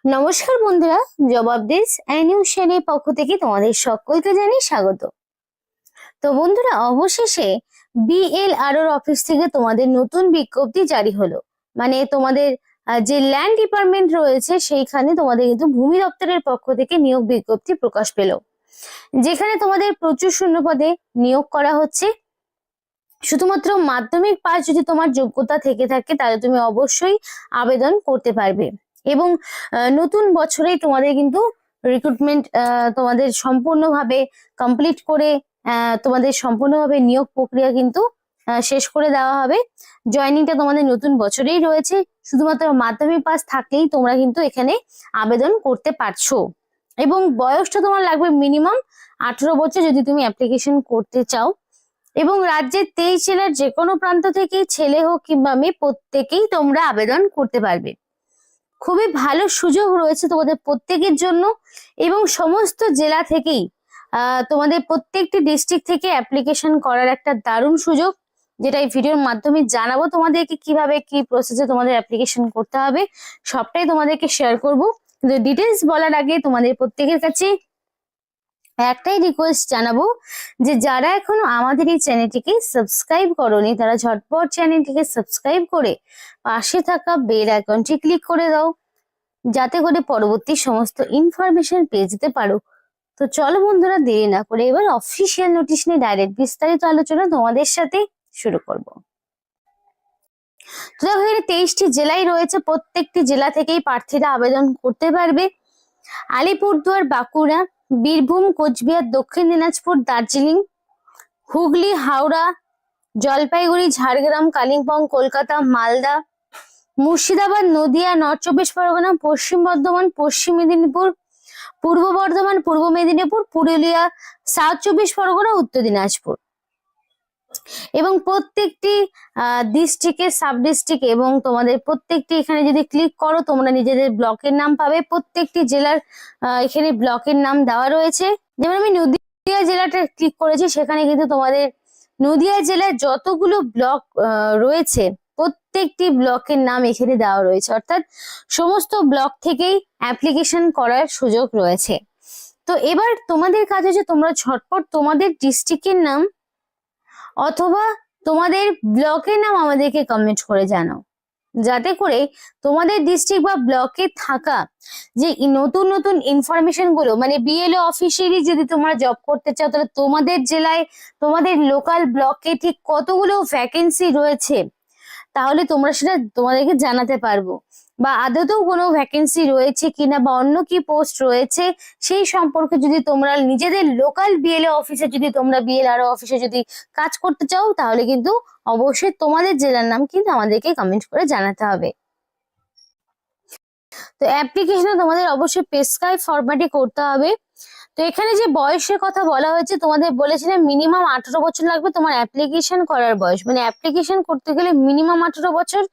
নমস্কার বন্ধুরা, job updates অ্যানিউশনের পক্ষ থেকে তোমাদের সকলকে জানাই স্বাগত। তো বন্ধুরা, অবশেষে বিএলআরওর অফিস থেকে তোমাদের নতুন বিজ্ঞপ্তি জারি হলো। মানে তোমাদের যে ল্যান্ড ডিপার্টমেন্ট রয়েছে সেইখানে তোমাদের কিন্তু ভূমি দপ্তরের পক্ষ থেকে নিয়োগ বিজ্ঞপ্তি প্রকাশ পেল, যেখানে তোমাদের প্রচুর শূন্যপদে নিয়োগ করা হচ্ছে। শুধুমাত্র মাধ্যমিক পাস যদি তোমার যোগ্যতা থেকে থাকে তাহলে তুমি অবশ্যই আবেদন করতে পারবে। এবং নতুন বছরেই তোমাদের কিন্তু রিক্রুটমেন্ট তোমাদের সম্পূর্ণভাবে কমপ্লিট করে তোমাদের সম্পূর্ণভাবে নিয়োগ প্রক্রিয়া কিন্তু শেষ করে দেওয়া হবে। জয়নিংটা তোমাদের নতুন বছরেই রয়েছে। শুধুমাত্র মাধ্যমিক পাস থাকলেই তোমরা কিন্তু এখানে আবেদন করতে পারছো। এবং বয়সটা তোমার লাগবে মিনিমাম 18 বছর যদি তুমি অ্যাপ্লিকেশন করতে চাও। এবং রাজ্যের 23 জেলার যে কোনো প্রান্ত থেকে ছেলে হোক কিংবা মেয়ে প্রত্যেকেই তোমরা আবেদন করতে পারবে। খুবই ভালো সুযোগ রয়েছে তোমাদের প্রত্যেকের জন্য। এবং সমস্ত জেলা থেকেই তোমাদের প্রত্যেকটি ডিস্ট্রিক্ট থেকে অ্যাপ্লিকেশন করার একটা দারুণ সুযোগ, যেটা এই ভিডিওর মাধ্যমে জানাবো তোমাদেরকে কিভাবে কি প্রসেসে তোমাদের অ্যাপ্লিকেশন করতে হবে। সবটাই তোমাদেরকে শেয়ার করব। কিন্তু ডিটেলস বলার আগে তোমাদের প্রত্যেকের কাছে একটাই রিকোয়েস্ট জানাবো যে যারা এখনো আমাদের এই চ্যানেলটিকে সাবস্ক্রাইব করোনি তারা ঝটপট চ্যানেলটিকে সাবস্ক্রাইব করে পাশে থাকা বেল আইকনটি ক্লিক করে দাও, যাতে করে পরবর্তী সমস্ত ইনফরমেশন পেয়ে যেতে পারো। তো চলো বন্ধুরা, দেরি না করে এবার অফিসিয়াল নোটিশ নিয়ে ডাইরেক্ট বিস্তারিত আলোচনা তোমাদের সাথে শুরু করব। তো দেখো, এখানে 23টি জেলায় রয়েছে। প্রত্যেকটি জেলা থেকেই প্রার্থীরা আবেদন করতে পারবে। আলিপুরদুয়ার, বাঁকুড়া, বীরভূম, কোচবিহার, দক্ষিণ দিনাজপুর, দার্জিলিং, হুগলি, হাওড়া, জলপাইগুড়ি, ঝাড়গ্রাম, কালিম্পং, কলকাতা, মালদা, মুর্শিদাবাদ, নদিয়া, নর্থ 24 পরগনা, পশ্চিম বর্ধমান, পশ্চিম মেদিনীপুর, পূর্ব বর্ধমান, পূর্ব মেদিনীপুর, পুরুলিয়া, সাউথ 24 পরগনা, উত্তর দিনাজপুর। এবং প্রত্যেকটি ডিস্ট্রিক্টে, সাব ডিস্ট্রিক্ট এবং তোমাদের প্রত্যেকটি এখানে যদি ক্লিক করো তোমরা নিজেদের ব্লকের নাম পাবে। প্রত্যেকটি জেলার এখানে ব্লকের নাম দেওয়া রয়েছে। যেমন আমি নদিয়া জেলাটা ক্লিক করেছি, সেখানে কিন্তু তোমাদের নদিয়া জেলার যতগুলো ব্লক রয়েছে প্রত্যেকটি ব্লকের নাম এখানে দেওয়া রয়েছে। অর্থাৎ সমস্ত ব্লক থেকেই অ্যাপ্লিকেশন করার সুযোগ রয়েছে। তো এবার তোমাদের কাজ হচ্ছে তোমরা ঝটপট তোমাদের ডিস্ট্রিক্টের নাম অথবা তোমাদের ব্লকের নাম আমাদেরকে কমেন্ট করে জানাও, যাতে করে তোমাদের ডিস্ট্রিক্ট বা ব্লকে থাকা যে নতুন নতুন ইনফরমেশন গুলো, মানে বিএলও অফিসেরই যদি তোমরা জব করতে চাও তাহলে তোমাদের জেলায় তোমাদের লোকাল ব্লকে ঠিক কতগুলো ভ্যাকেন্সি রয়েছে তাহলে তোমরা সেটা তোমাদেরকে জানাতে পারবো। বা আদতেও কোনো ভ্যাকেন্সি রয়েছে কিনা বা অন্য কি পোস্ট রয়েছে সেই সম্পর্কে যদি তোমরা নিজেদের লোকাল বিএলও অফিসে যদি তোমরা বিএলআরও অফিসে যদি কাজ করতে চাও তাহলে কিন্তু অবশ্যই তোমাদের জেলার নাম কিন্তু আমাদেরকে কমেন্ট করে জানাতে হবে। তো অ্যাপ্লিকেশনে তোমাদের অবশ্যই পেস্কাই ফরম্যাটে করতে হবে। তো এখানে যে বয়সের কথা বলা হয়েছে, তোমাদের বলেছিলাম মিনিমাম 18 বছর লাগবে তোমার অ্যাপ্লিকেশন করার বয়স। মানে অ্যাপ্লিকেশন করতে গেলে মিনিমাম 18 বছর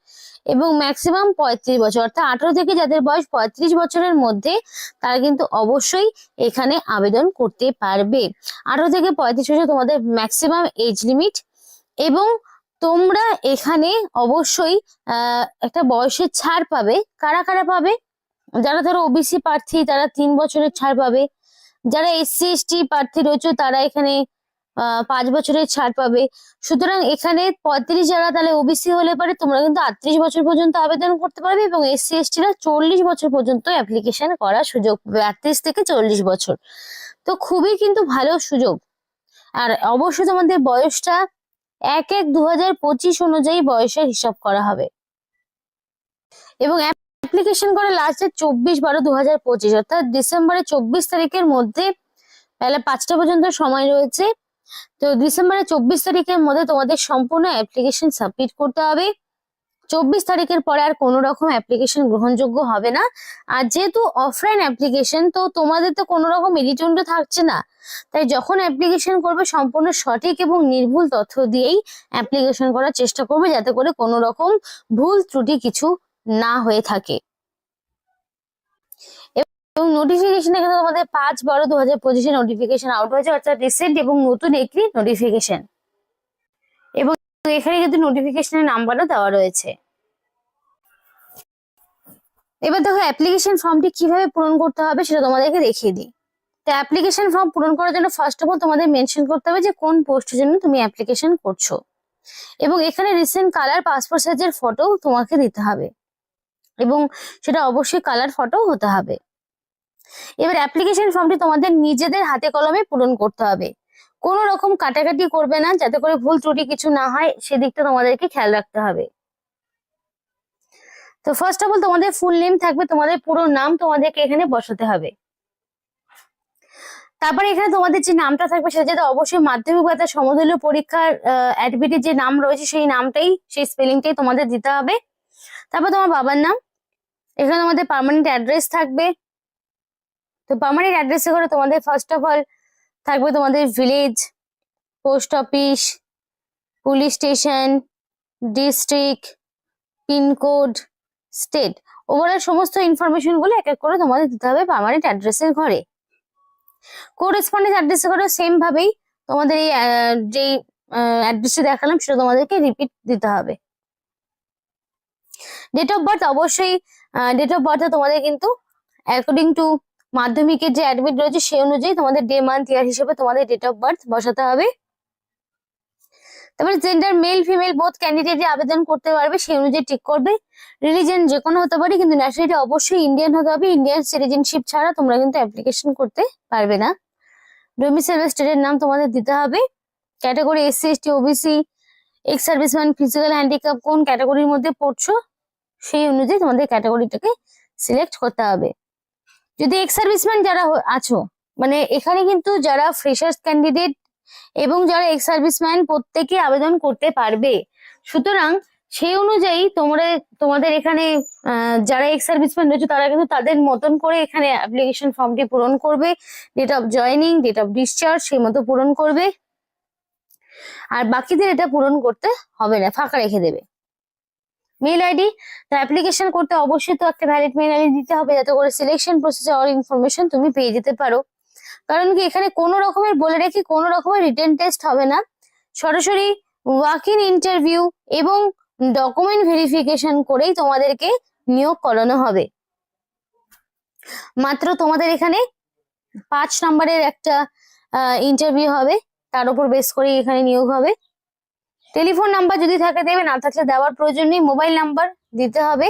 এবং ম্যাক্সিমাম 35 বছর। অর্থাৎ 18 থেকে যাদের বয়স 35 বছরের মধ্যে তারা কিন্তু অবশ্যই এখানে আবেদন করতে পারবে। 18 থেকে 35 বছর তোমাদের ম্যাক্সিমাম এজ লিমিট। এবং তোমরা এখানে অবশ্যই একটা বয়সের ছাড় পাবে। কারা কারা পাবে? যারা ধরো ওবিসি প্রার্থী তারা 3 বছরের ছাড় পাবে। যারা এসসি এসটি প্রার্থী রয়েছে তারা এখানে 5 বছরের ছাড় পাবে। সুতরাং এখানে 35 যারা তাহলে ওবিসি হলে পারে তোমরা কিন্তু 38 বছর পর্যন্ত আবেদন করতে পারবে। এবং এসসি এসটিরা 40 বছর পর্যন্ত অ্যাপ্লিকেশন করার সুযোগ পাবে, 38 থেকে 40 বছর। তো খুবই কিন্তু ভালো সুযোগ। আর অবশ্যই তোমাদের বয়সটা 1/1/2025 অনুযায়ী বয়সের হিসাব করা হবে। এবং অ্যাপ্লিকেশন করার লাস্ট ডেট 24/12/2025, অর্থাৎ ডিসেম্বরের 24 তারিখের মধ্যে বেলা 5টা পর্যন্ত সময় রয়েছে। তো ডিসেম্বরের 24 তারিখের মধ্যে তোমাদের সম্পূর্ণ অ্যাপ্লিকেশন সাবমিট করতে হবে। 24 তারিখের পরে আর কোনো রকম অ্যাপ্লিকেশন গ্রহণযোগ্য হবে না। আর যেহেতু অফলাইন অ্যাপ্লিকেশন তো তোমাদের তো কোনো রকম এডিটন্ড থাকছে না, তাই যখন অ্যাপ্লিকেশন করবে সম্পূর্ণ সঠিক এবং নির্ভুল তথ্য দিয়েই অ্যাপ্লিকেশন করার চেষ্টা করবে, যাতে করে কোনো রকম ভুল ত্রুটি কিছু না হয়ে থাকে। এবং নোটিফিকেশন এখানে তোমাদের 5/12/2025 নোটিফিকেশন আউট হয়েছে, অর্থাৎ রিসেন্ট এবং নতুন একটি নোটিফিকেশন। এবং এখানে কিন্তু নোটিফিকেশনের নাম্বারও দেওয়া রয়েছে। এবার দেখো অ্যাপ্লিকেশন ফর্মটি কিভাবে পূরণ করতে হবে সেটা তোমাদেরকে দেখিয়ে দিই। তো অ্যাপ্লিকেশন ফর্ম পূরণ করার জন্য ফার্স্ট অফ অল তোমাদের মেনশন করতে হবে যে কোন পোস্টের জন্য তুমি অ্যাপ্লিকেশন করছো, এবং এখানে রিসেন্ট কালার পাসপোর্ট সাইজের ফটো তোমাকে দিতে হবে, এবং সেটা অবশ্যই কালার ফটো হতে হবে। এবার অ্যাপ্লিকেশন ফর্মটি তোমাদের নিজেদের হাতে কলমে পূরণ করতে হবে, কোনো রকম কাটাকাটি করবে না, যাতে করে ভুল ত্রুটি কিছু না হয় সেদিকটা তোমাদেরকে খেয়াল রাখতে হবে। তো ফার্স্ট অফ অল তোমাদের ফুল নেম থাকবে, তোমাদের পুরো নাম তোমাদেরকে এখানে বসাতে হবে। তারপরে এখানে তোমাদের যে নামটা থাকবে সেটা যাতে অবশ্যই মাধ্যমিক বা তার সমতুল্য পরীক্ষার অ্যাডমিটে যে নাম রয়েছে সেই নামটাই, সেই স্পেলিংটাই তোমাদের দিতে হবে। তারপর তোমার বাবার নাম, এখানে তোমাদের পার্মানেন্ট অ্যাড্রেস থাকবে। তো পার্মানেন্ট অ্যাড্রেসে করে তোমাদের ফার্স্ট অফ অল থাকবে তোমাদের village, post office, police station, district, pincode, state, overall সমস্ত ইনফরমেশন গুলো এক এক করে তোমাদের দিতে হবে পার্মানেন্ট অ্যাড্রেসের ঘরে। কোরেসপন্ডেন্স অ্যাড্রেসে করে সেম ভাবেই তোমাদের এই যেই অ্যাড্রেসটা দেখালাম সেটা তোমাদেরকে রিপিট দিতে হবে। ডেট অফ বার্থ অবশ্যই, ডেট অফ বার্থে তোমাদের কিন্তু অ্যাকর্ডিং টু মাধ্যমিকের যে অ্যাডমিট রয়েছে সেই অনুযায়ী তোমাদের ডে মান্থ ইয়ার হিসেবে তোমাদের ডেট অফ বার্থ বসাতে হবে। তারপরে gender male female both candidate আবেদন করতে পারবে সেই অনুযায়ী ঠিক করবে। রিলিজন যে কোনো হতে পারে, কিন্তু ন্যাশনালিটি অবশ্যই ইন্ডিয়ান হতে হবে, ইন্ডিয়ান সিটিজেনশিপ ছাড়া তোমরা কিন্তু অ্যাপ্লিকেশন করতে পারবে না। ডোমিসাইল স্টেটের নাম তোমাদের দিতে হবে। Category SC ST OBC, ex serviceman, physical handicap কোন ক্যাটাগরির মধ্যে পড়ছো সেই অনুযায়ী তোমাদের ক্যাটাগরিটাকে সিলেক্ট করতে হবে। যদি এক্স সার্ভিসম্যান যারা আছো, মানে এখানে কিন্তু যারা ফ্রেশার্স ক্যান্ডিডেট এবং যারা এক্স সার্ভিসম্যান প্রত্যেকে আবেদন করতে পারবে, সুতরাং সেই অনুযায়ী তোমাদের এখানে যারা এক্স সার্ভিসম্যান রয়েছে তারা কিন্তু তাদের মতন করে এখানে অ্যাপ্লিকেশন ফর্মটি পূরণ করবে, date of joining, date of discharge সেই মতো পূরণ করবে, আর বাকিদের এটা পূরণ করতে হবে না, ফাঁকা রেখে দেবে। মেল আইডি, তো অ্যাপ্লিকেশন করতে অবশ্যই তো একটা ভ্যালিড মেল আইডি দিতে হবে, যাতে করে সিলেকশন প্রসেসে অল ইনফরমেশন তুমি পেয়ে যেতে পারো। কারণ কি এখানে কোনো রকমের বলে রাখি কোনো রকমের রিটেন টেস্ট হবে না, সরাসরি ওয়াক ইন ইন্টারভিউ এবং ডকুমেন্ট ভেরিফিকেশন করেই তোমাদেরকে নিয়োগ করানো হবে। মাত্র তোমাদের এখানে 5 নম্বরের একটা ইন্টারভিউ হবে, তার উপর বেস করে এখানে নিয়োগ হবে। টেলিফোন নাম্বার যদি থাকে দেবে, না থাকলে দেওয়ার প্রয়োজন নেই, মোবাইল নাম্বার দিতে হবে।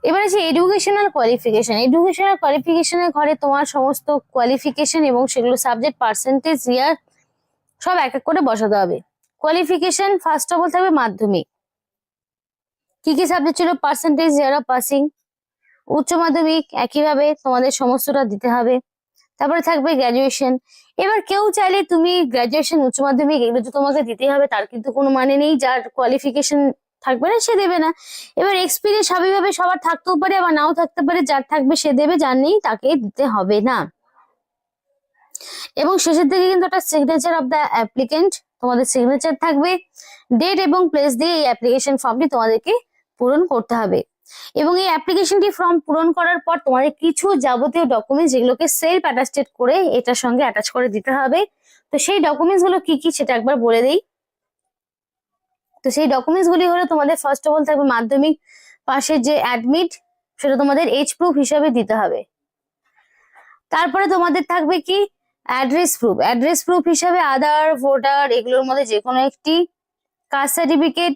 এবার আছে এডুকেশনাল কোয়ালিফিকেশন। এডুকেশনাল কোয়ালিফিকেশনের ঘরে তোমার সমস্ত কোয়ালিফিকেশন এবং সেগুলো সাবজেক্ট, পার্সেন্টেজ, ইয়ার সব এক এক করে বসাতে হবে। কোয়ালিফিকেশন ফার্স্ট অফ অল থাকবে মাধ্যমিক, কি কি সাবজেক্ট ছিল, পার্সেন্টেজ, ইয়ার অফ পাসিং। উচ্চ মাধ্যমিক একইভাবে তোমাদের সমস্তটা দিতে হবে। তারপরে থাকবে গ্র্যাজুয়েশন। এবার কেউ চাইলে তুমি গ্র্যাজুয়েশন, উচ্চ মাধ্যমিক এগুলো তো তোমাকে দিতে হবে, তার কিন্তু কোনো মানে নেই, যার কোয়ালিফিকেশন থাকবে না সে দেবে না। এবার এক্সপিরিয়েন্স স্বাভাবিকভাবে সবার থাকতেও পারে আবার নাও থাকতে পারে, যার থাকবে সে দেবে, যার নেই তাকে দিতে হবে না। এবং শেষের দিকে কিন্তু একটা সিগনেচার অফ দ্য অ্যাপ্লিকেন্ট, তোমাদের সিগনেচার থাকবে, ডেট এবং প্লেস দিয়ে এই অ্যাপ্লিকেশন ফর্মটি তোমাদেরকে পূরণ করতে হবে। এবং এই অ্যাপ্লিকেশনটি ফর্ম পূরণ করার পর তোমাদের কিছু যাবতীয় ডকুমেন্টস যেগুলোকে সেলফ অ্যাটাস্টেড করে এটার সঙ্গে অ্যাটাচ করে দিতে হবে। তো সেই ডকুমেন্টস গুলো কি কি সেটা একবার বলে দেই। তো সেই ডকুমেন্টস গুলি হলো তোমাদের ফার্স্ট অফ অল থাকবে মাধ্যমিক পাশের যে অ্যাডমিট, সেটা তোমাদের এজ প্রুফ হিসাবে দিতে হবে। তারপরে তোমাদের থাকবে কি অ্যাড্রেস প্রুফ, অ্যাড্রেস প্রুফ হিসাবে আধার, ভোটার এগুলোর মধ্যে যে কোনো একটি, caste certificate,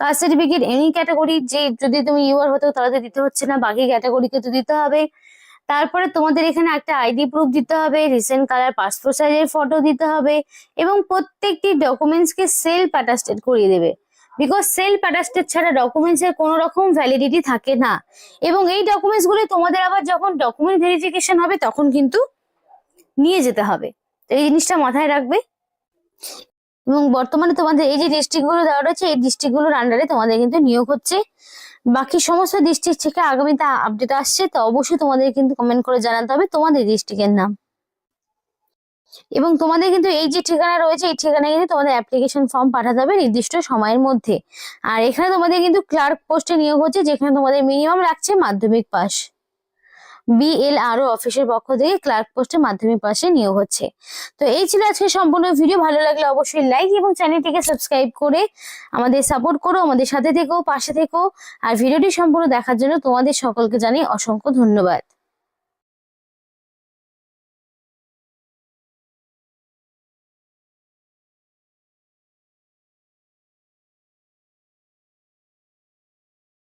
caste certificate any category, যে যদি তুমি ইউআর হতো তাহলে দিতে হচ্ছে না, বাকি ক্যাটাগরিকে তো দিতে হবে। তারপরে তোমাদের এখানে একটা আইডি প্রুফ দিতে হবে, রিসেন্ট কালার পাসপোর্ট সাইজের ফটো দিতে হবে, এবং প্রত্যেকটি ডকুমেন্টস কে সেলফ অ্যাটাস্টেড করিয়ে দেবে, বিকজ সেলফ অ্যাটাস্টেড ছাড়া ডকুমেন্টস এর কোনো রকম ভ্যালিডিটি থাকে না। এবং এই ডকুমেন্টস গুলি তোমাদের আবার যখন ডকুমেন্ট ভেরিফিকেশন হবে তখন কিন্তু নিয়ে যেতে হবে, তো এই জিনিসটা মাথায় রাখবে। এবং বর্তমানে তোমাদের এই যে ডিস্ট্রিক্ট গুলো দেওয়া রয়েছে এই ডিস্ট্রিক্ট গুলোর আন্ডারে তোমাদের কিন্তু নিয়োগ হচ্ছে। বাকি সমস্ত ডিস্ট্রিক্ট থেকে আগামীতে আপডেট আসছে, তো অবশ্যই তোমাদের কিন্তু কমেন্ট করে জানাতে হবে তোমাদের ডিস্ট্রিক্টের নাম। এবং তোমাদের কিন্তু এই যে ঠিকানা রয়েছে এই ঠিকানায় কিন্তু তোমাদের অ্যাপ্লিকেশন ফর্ম পাঠাতে হবে নির্দিষ্ট সময়ের মধ্যে। আর এখানে তোমাদের কিন্তু ক্লার্ক পোস্টে নিয়োগ হচ্ছে, যেখানে তোমাদের মিনিমাম রাখছে মাধ্যমিক পাস। BLRO অফিসের পক্ষ থেকে ক্লার্ক পোস্টে মাধ্যমিক পাশে নিয়োগ হচ্ছে। তো এই ছিল আজকে সম্পূর্ণ ভিডিও। ভালো লাগলে অবশ্যই লাইক এবং চ্যানেলটিকে সাবস্ক্রাইব করে আমাদের সাপোর্ট করো, আমাদের সাথে থেকো, পাশে থেকো। আর ভিডিওটি সম্পূর্ণ দেখার জন্য তোমাদের সকলকে জানাই অসংখ্য ধন্যবাদ।